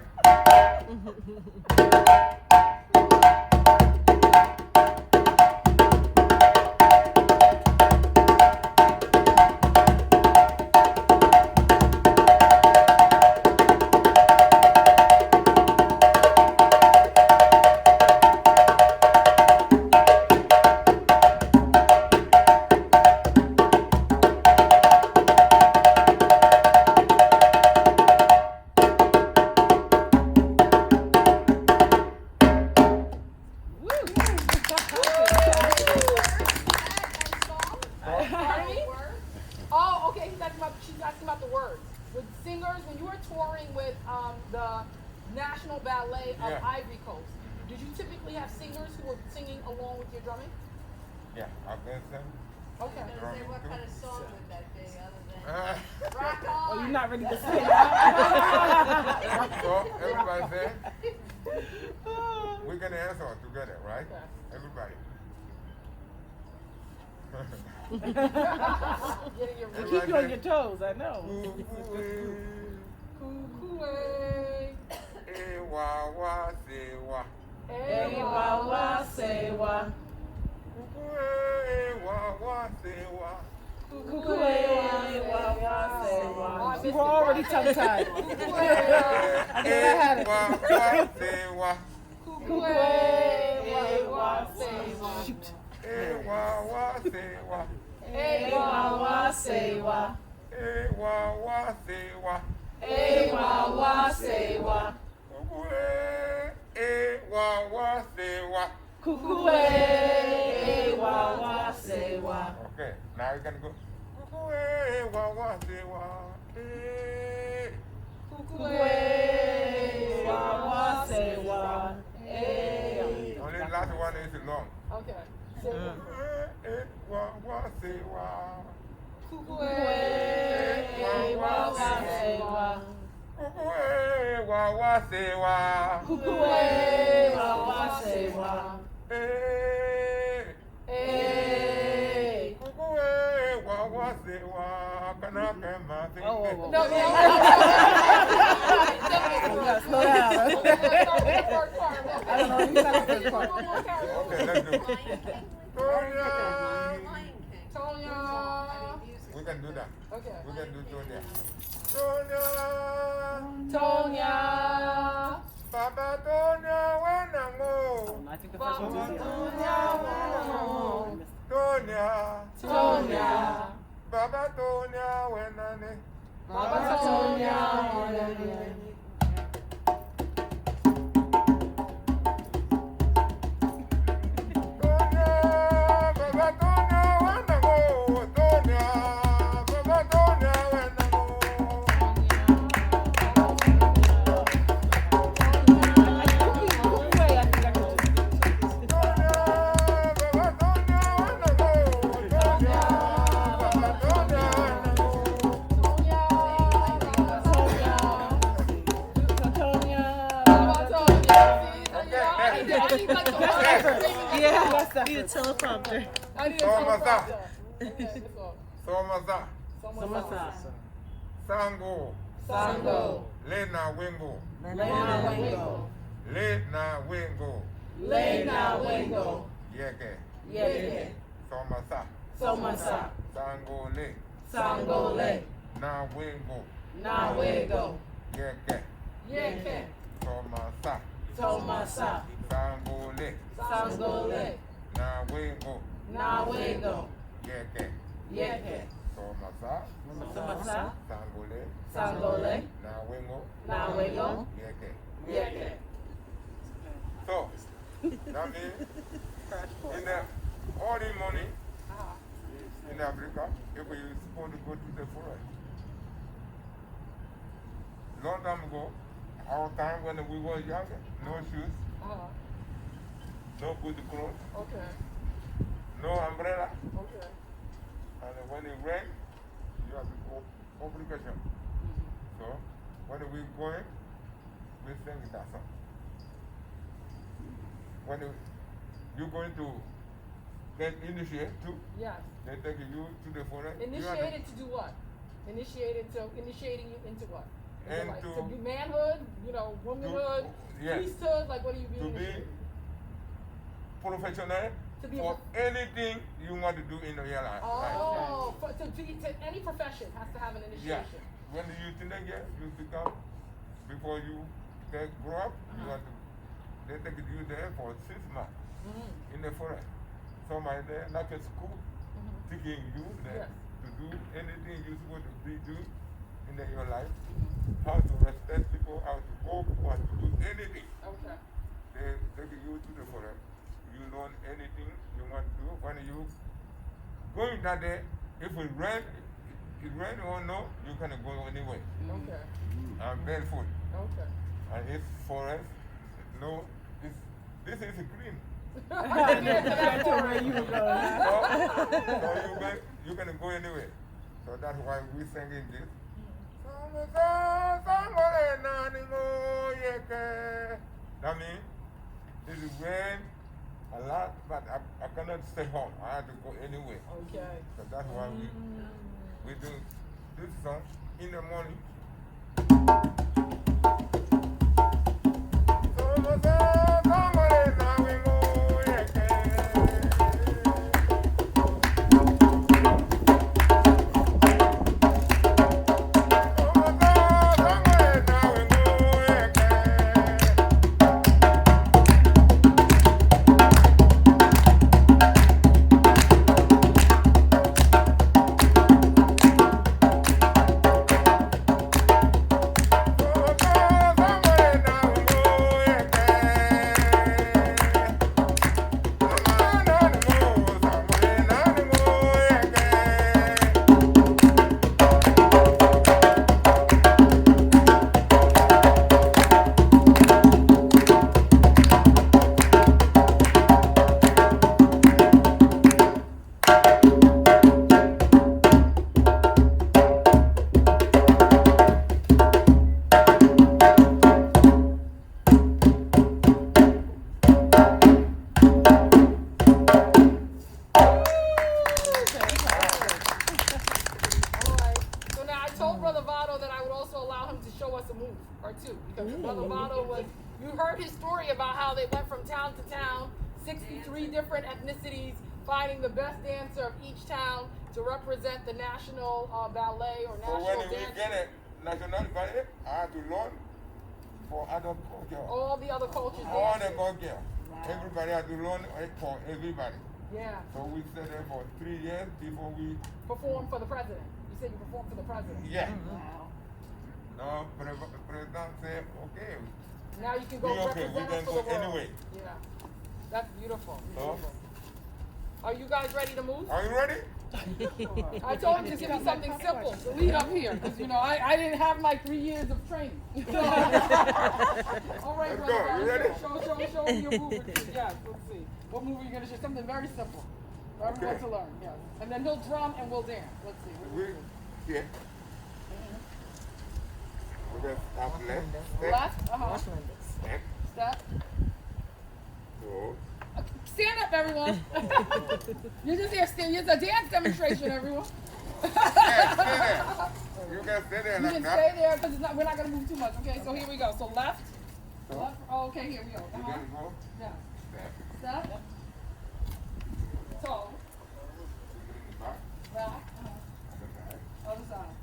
A: Pardon me? Oh, okay. She's asking about the words. With singers, when you were touring with the National Ballet of
F: Yeah.
A: Ivory Coast, did you typically have singers who were singing along with your drumming?
F: Yeah, I've been some.
A: Okay.
G: I was gonna say, what kind of song would that be other than
F: So,
G: Rock On?
B: Oh, you're not ready to sing.
F: everybody said, we're going to answer together, right?
A: Okay.
F: Everybody.
A: Getting your
B: They keep you on your toes, I know.
A: Cuckoo-ay.
F: Eh, wah, wah, say, wah.
A: Hey,
B: wah, wah, say, wah.
F: Eh, wah, wah, say, wah.
B: We were already tongue-tied.
F: Eh, wah, wah, say, wah.
B: Shoot.
F: Eh, wah, wah, say, wah.
A: Hey,
B: Wah, wah, say, wah.
F: Eh, wah, wah, say, wah.
B: Hey, wah, wah, say, wah.
F: Eh, wah, wah, say, wah.
B: Cuckoo, hey, wah, wah, say, wah.
F: Okay, now you can go. Eh, wah, wah, say, wah. Only last one is long.
A: Okay. Say
F: Wa wa say wa. Wa wa say wa. Wa wa say wa. Kana kema sing.
A: no.
D: Slow down.
A: I don't know. You got to
F: Okay, let's do it. Tonya.
A: Tonya.
F: We can do that.
A: Okay.
F: We can do Tonya. Tonya.
A: Tonya.
F: Baba Tonya, when I go.
H: I think the first one's easier.
F: Tonya.
A: Tonya.
F: Baba Tonya, when I go.
A: Baba Tonya.
H: Yeah, need a teleprompter.
A: I need a teleprompter.
F: Somasa.
A: Somasa.
F: Sango.
A: Sango.
F: Lena Wingo.
A: Lena Wingo.
F: Lena Wingo.
A: Lena Wingo.
F: Yeke.
A: Yeke.
F: Somasa.
A: Somasa.
F: Sango Le.
A: Sango Le.
F: Na Wingo.
A: Na Wingo.
F: Yeke.
A: Yeke.
F: Somasa.
A: Somasa.
F: Sango Le.
A: Sango Le.
F: Na Wingo.
A: Na Wingo.
F: Yeke.
A: Yeke.
F: Somasa.
A: Somasa.
F: Sango Le.
A: Sango Le.
F: Na Wingo.
A: Na Wingo.
F: Yeke.
A: Yeke.
F: So, that means in the early morning in Africa, if we supposed to go to the forest. Long time ago, our time when we were younger, no shoes, no good clothes,
A: Okay.
F: no umbrella,
A: Okay.
F: and when it rains, you have to go obligation. So, when we going, we sing that song. When you're going to get initiated too,
A: Yes.
F: they take you to the forest.
A: Initiated to do what? Initiating you into what? Into like,
F: Into-
A: to be manhood, you know, womanhood,
F: yes.
A: priesthood, like what are you
F: To
A: being
F: be
A: initiated?
F: professional
A: To be
F: for anything you want to do in your life.
A: Oh, to any profession has to have an
F: Yeah.
A: initiation.
F: When you teenager, you become, before you grow up, you have to, they take you there for 6 months in the forest. Some are there, like a school, taking you there to do anything you're supposed to be do in your life. How to respect people, how to walk, how to do anything.
A: Okay.
F: They take you to the forest. You learn anything you want to do. When you going that day, if it rain or no, you can go anyway.
A: Okay.
F: And barefoot.
A: Okay.
F: And it's forest. No, this is green.
A: I didn't get to that part.
H: Where you were going.
F: So you can go anywhere. So that's why we singing this. That means it rain a lot, but I cannot stay home. I have to go anywhere.
A: Okay.
F: So that's why we do this song in the morning.
A: because Brother Vado was, you heard his story about how they went from town to town, 63 different ethnicities, finding the best dancer of each town to represent the national ballet or
F: So
A: national
F: when we
A: dance.
F: get a national ballet, I had to learn for other culture.
A: All the other cultures.
F: All the
A: dancing.
F: culture. Everybody had to learn it for everybody.
A: Yeah.
F: So we stayed there for 3 years before we.
A: Perform for the president. You said you performed for the president.
F: Yeah.
B: Wow.
F: No, president said, okay.
A: Now you can go
F: We okay,
A: represent
F: we
A: us
F: can
A: for
F: go
A: the world.
F: anyway.
A: Yeah. That's beautiful.
F: So,
A: Beautiful. Are you guys ready to move?
F: are you ready?
A: I told him to give me something simple to lead up here, because you know I didn't have like 3 years of training. All right,
F: Let's
A: brother.
F: go. You ready?
A: Show me your move. Yes, let's see. What move are you gonna show? Something very simple for everyone to learn. Yes. And then he'll drum and we'll dance. Let's see. What do
F: We,
A: we do?
F: yeah. We're going to stop left.
A: Left.
F: Step.
A: Step.
F: Go.
A: Stand up, everyone. You're just here. It's a dance demonstration, everyone.
F: Stay there. You can stay there
A: You
F: like
A: can
F: that.
A: stay there because we're not going to move too much. Okay, so here we go. So left.
F: So,
A: Left. Oh, okay, here we go.
F: you can go.
A: Yeah.
F: Step.
A: Step. So,
F: Bring it back.
A: back.
F: Other side.
A: Other side.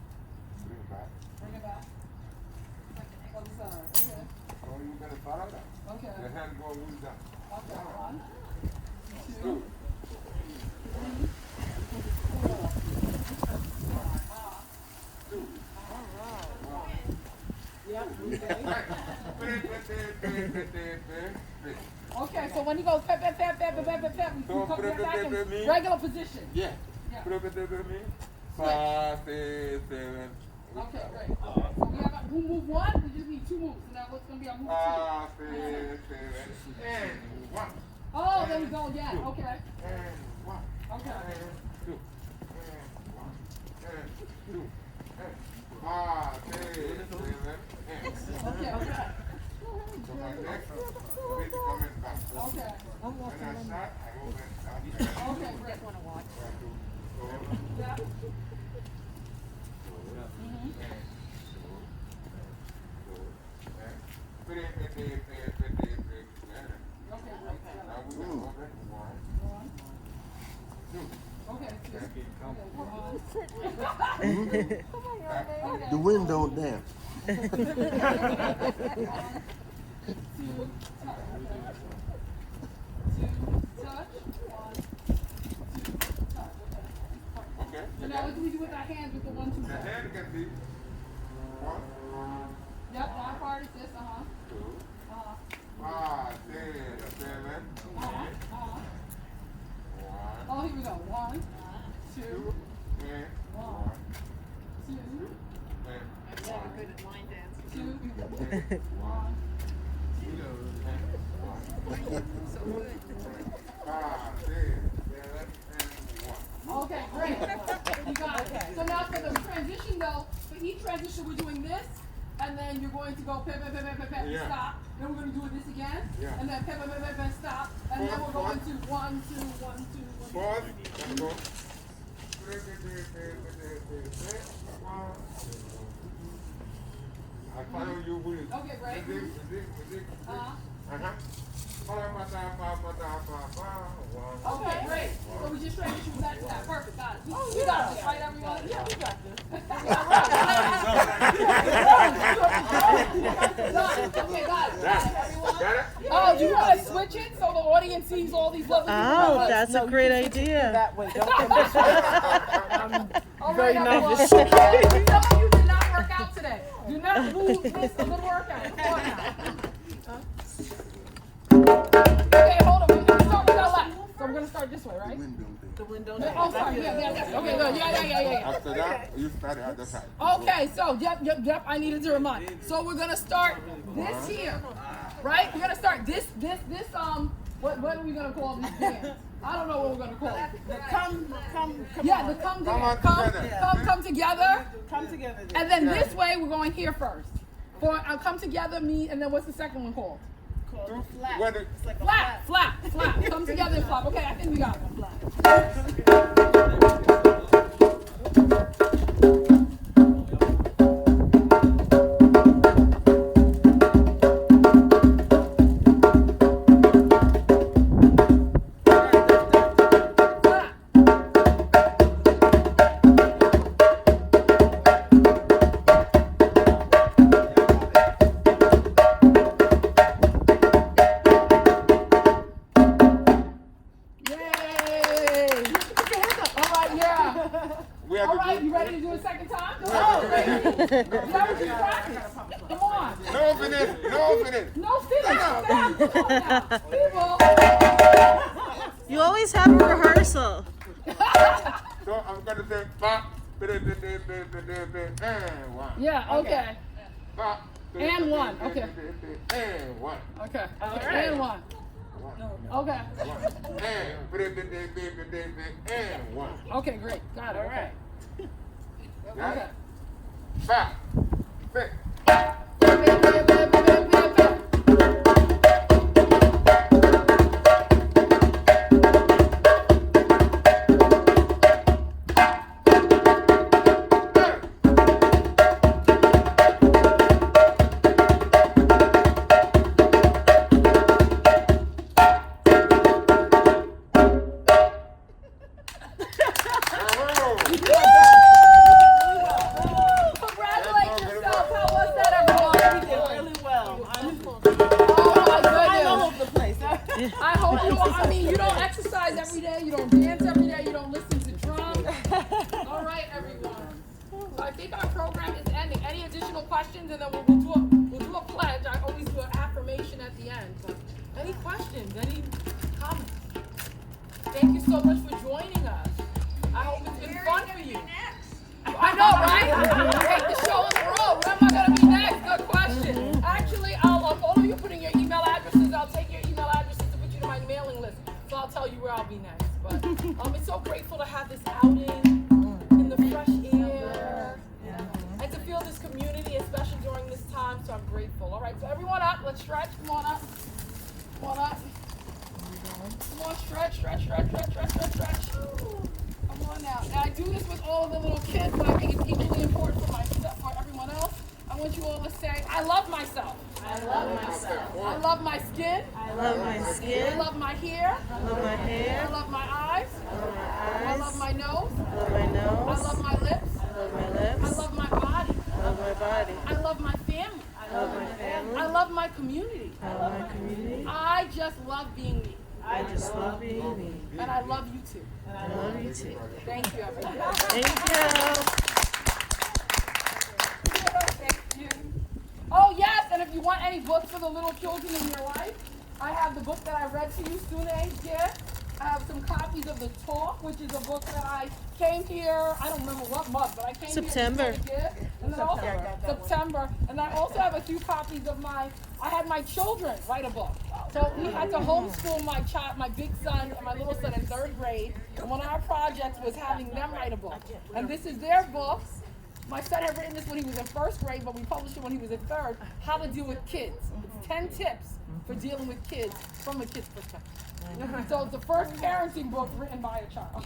F: Bring it back.
A: Bring it back. Other side. Okay.
F: So you got to follow that.
A: Okay.
F: The hand go with that.
A: Okay. 1, 2,
F: Two. 3.
A: Okay, so when he goes pep, pep, pep, pep, pep, pep, pep, pep, we
F: So
A: come
F: pep,
A: back
F: pep,
A: in
F: pep means-
A: regular position.
F: Yeah.
A: Yeah.
F: Repeat me. 5, 6, 7.
A: Okay, great. So we have a move 1, we just need 2 moves. So now what's going to be our move 2?
F: 5, 6, 7, and 1.
A: Oh, there we go again. Okay.
F: And 1.
A: Okay.
F: And 2. And 1. And 2. And 5, 6, 7, and
A: Okay, okay.
F: so my next bit coming back.
A: Okay.
F: When I start, I go and start.
A: Okay, great. Yeah. Okay, great.
F: Now we can go back to 1, 2.
A: Okay,
C: The wind don't dance.
F: Okay.
A: So now what do we do with our hands with the 1, 2,
F: The
A: 7?
F: hand can be 1,
A: Yep, my part is this,
F: 2, 5, 6, 7, 8, 1,
A: Oh, here we go. 1, 2,
F: 2, and 1,
A: 2,
F: and
G: I'm never good at line dancing.
A: 2,
F: and 1, 2, and 1.
G: So good.
F: 5, 6, 7, and 1.
A: Okay, great. You got it. So now for the transition though, for each transition we're doing this, and then you're going to go pep, pep, pep, pep, pep, pep,
F: Yeah.
A: stop. Then we're going to do this again,
F: Yeah.
A: and then pep, pep, pep, pep, pep, stop. And then we're going to 1, 2, 1, 2, 1.
F: Pause. Let's go. I follow you with
A: Okay, great.
F: Music.
A: Uh-huh. Okay, great. So we just transition back to that. Perfect, got it. We got this, right, everyone? Yeah, we got this. Okay, got it. Everyone?
F: Got it?
A: Oh, do you want to switch it so the audience sees all these lovely people?
H: Oh, that's a great idea.
B: That way, don't
A: All
H: very
A: right, everyone.
H: nervous.
A: Some of you did not work out today. Do not lose this a good workout. Come on now. Okay, hold on. We're going to start with our left. So we're going to start this way, right?
B: The window.
A: Oh, sorry. Yeah. Okay, good. Yeah.
F: After that, you start the other side.
A: Okay, so, yep, I needed to remind. So we're going to start this here, right? We're going to start this, what are we going to call these bands? I don't know what we're going to call it.
B: Come
A: Yeah, the come together. Come together.
B: Come together.
A: And then this way, we're going here first. For come together, me, and then what's the second one called?
F: Where the-
B: It's like a
A: Flap. Come together and flap. Okay, I think we got it. that what you practice? Come on.
F: No finish. No finish.
A: No finish. Come on now. People.
H: You always have a rehearsal.
F: So I'm gonna say ba, and one.
A: Yeah. Okay.
F: Ba,
A: And one. Okay.
F: And one.
A: Okay.
B: right.
A: And one. Okay.
F: And one.
A: Okay. Great. Got it.
B: All right.
F: Got
A: Okay.
F: it? 5, 6.
A: Congratulate yourself. How was that, everyone?
B: Really well.
A: Oh my goodness.
B: all over the place.
A: I hope you don't, I mean, you don't exercise every day, you don't dance every day, you don't listen to drums. All right, everyone. So I think our program is ending. Any additional questions? And then we'll do a pledge. I always do an affirmation at the end. But any questions? Any comments? Thank you so much for joining us. I hope it's been fun for you. I know, right? Take the show on the road. Where am I going to be next? Good question. Actually, all of you put in your email addresses. I'll take your email addresses to put you to my mailing list. So I'll tell you where I'll be next. But I'm so grateful to have this outing in the fresh air and to feel this community, especially during this time. So I'm grateful. All right, so everyone up. Let's stretch. Come on up. Come on up. Come on, stretch. Come on now. Now I do this with all of the little kids, but I think it's equally important for myself, for everyone else. I want you all to say, I love myself.
H: I love myself.
A: I love my skin.
H: I love my
A: I
H: skin.
A: love my hair.
H: I love my
A: I
H: hair.
A: love my eyes.
H: I love my
A: I
H: eyes.
A: love my nose.
H: I love my
A: I
H: nose.
A: love my lips.
H: I love my
A: I
H: lips.
A: love my body.
H: I love my body.
A: I love my family.
H: I love my family.
A: I love my community.
H: I love my community.
A: I just love being me.
H: I just love being me.
A: And I love you too.
H: And I love you too.
A: Thank you, everyone.
H: Thank you.
A: Thank you. Oh, yes, and if you want any books for the little children in your life, I have the book that I read to you, Sune's gift. I have some copies of The Talk, which is a book that I came here, I don't remember what month, but I came
H: September.
A: here to give. And then also, September. And I also have a few copies of I had my children write a book. So we had to homeschool my big son and my little son in 3rd grade. And one of our projects was having them write a book. And this is their book. My son had written this when he was in 1st grade, but we published it when he was in 3rd, How to Deal with Kids. It's 10 tips for dealing with kids from a kid's perspective. So it's the first parenting book written by a child.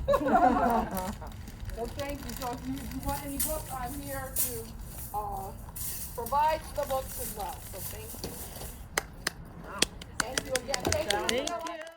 A: So thank you. So if you want any books, I'm here to provide the books as well. So thank you. Thank you again. Thank you.
H: Thank you.